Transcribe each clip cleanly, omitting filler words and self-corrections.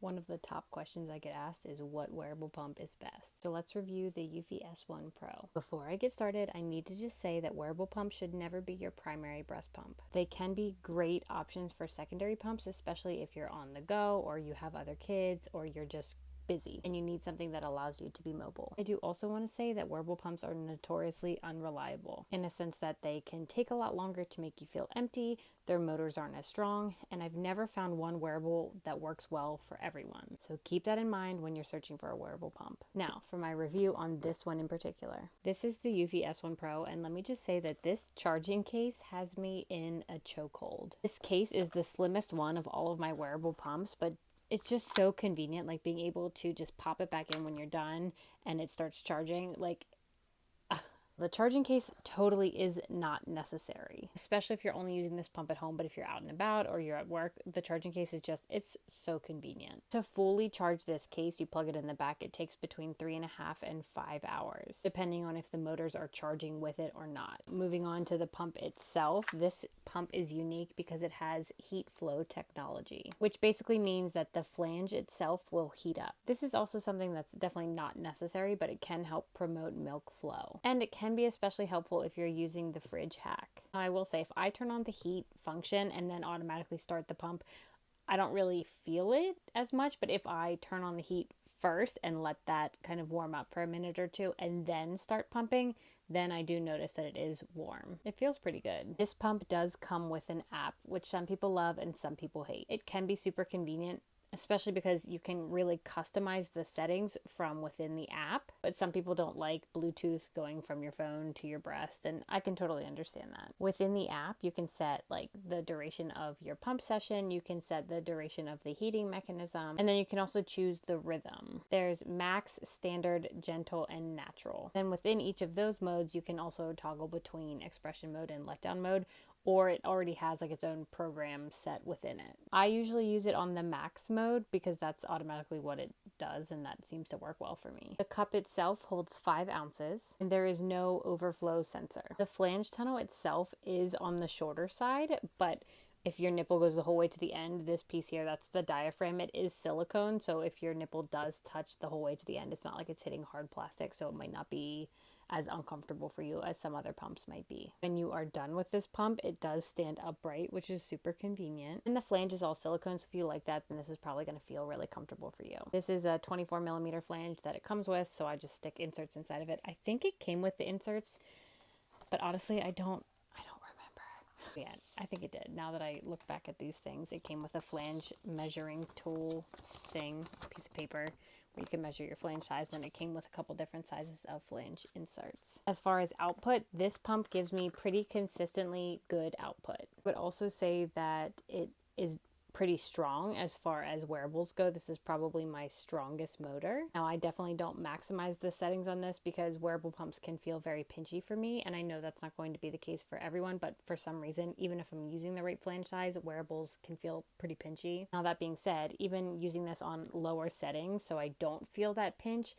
One of the top questions I get asked is what wearable pump is best. So let's review the Eufy S1 Pro. Before I get started, I need to just say that wearable pumps should never be your primary breast pump. They can be great options for secondary pumps, especially if you're on the go or you have other kids or you're just busy and you need something that allows you to be mobile. I do also want to say that wearable pumps are notoriously unreliable in a sense that they can take a lot longer to make you feel empty, their motors aren't as strong, and I've never found one wearable that works well for everyone. So keep that in mind when you're searching for a wearable pump. Now, for my review on this one in particular. This is the Eufy S1 Pro, and let me just say that this charging case has me in a chokehold. This case is the slimmest one of all of my wearable pumps, but it's just so convenient, like being able to just pop it back in when you're done and it starts charging. Like, the charging case totally is not necessary, especially if you're only using this pump at home. But if you're out and about or you're at work, the charging case is just, it's so convenient. To fully charge this case, you plug it in the back. It takes between 3.5 and 5 hours, depending on if the motors are charging with it or not. Moving on to the pump itself, this pump is unique because it has heat flow technology, which basically means that the flange itself will heat up. This is also something that's definitely not necessary, but it can help promote milk flow. And it can be especially helpful if you're using the fridge hack. I will say, if I turn on the heat function and then automatically start the pump, I don't really feel it as much. But if I turn on the heat first and let that kind of warm up for a minute or two and then start pumping, then I do notice that it is warm. It feels pretty good. This pump does come with an app, which some people love and some people hate. It can be super convenient, especially because you can really customize the settings from within the app. But some people don't like Bluetooth going from your phone to your breast, and I can totally understand that. Within the app, you can set like the duration of your pump session, you can set the duration of the heating mechanism, and then you can also choose the rhythm. There's max, standard, gentle, and natural. Then within each of those modes, you can also toggle between expression mode and letdown mode, or it already has like its own program set within it. I usually use it on the max mode because that's automatically what it does, and that seems to work well for me. The cup itself holds 5 ounces and there is no overflow sensor. The flange tunnel itself is on the shorter side, but if your nipple goes the whole way to the end, this piece here, that's the diaphragm, it is silicone. So if your nipple does touch the whole way to the end, it's not like it's hitting hard plastic, so it might not be as uncomfortable for you as some other pumps might be. When you are done with this pump, it does stand upright, which is super convenient. And the flange is all silicone, so if you like that, then this is probably going to feel really comfortable for you. This is a 24 millimeter flange that it comes with, so I just stick inserts inside of it. I think it came with the inserts, but honestly, I don't remember. Yeah, I think it did. Now that I look back at these things, it came with a flange measuring tool thing, piece of paper, where you can measure your flange size. Then it came with a couple different sizes of flange inserts. As far as output, this pump gives me pretty consistently good output. I would also say that it is pretty strong as far as wearables go. This is probably my strongest motor. Now, I definitely don't maximize the settings on this because wearable pumps can feel very pinchy for me, and I know that's not going to be the case for everyone, but for some reason, even if I'm using the right flange size, wearables can feel pretty pinchy. Now, that being said, even using this on lower settings so I don't feel that pinch,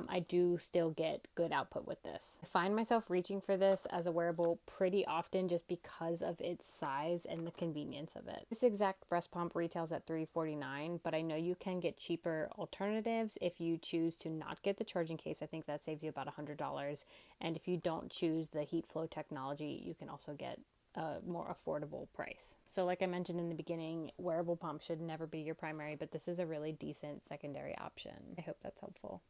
I do still get good output with this. I find myself reaching for this as a wearable pretty often just because of its size and the convenience of it. This exact breast pump retails at $349, but I know you can get cheaper alternatives if you choose to not get the charging case. I think that saves you about $100. And if you don't choose the heat flow technology, you can also get a more affordable price. So like I mentioned in the beginning, wearable pump should never be your primary, but this is a really decent secondary option. I hope that's helpful.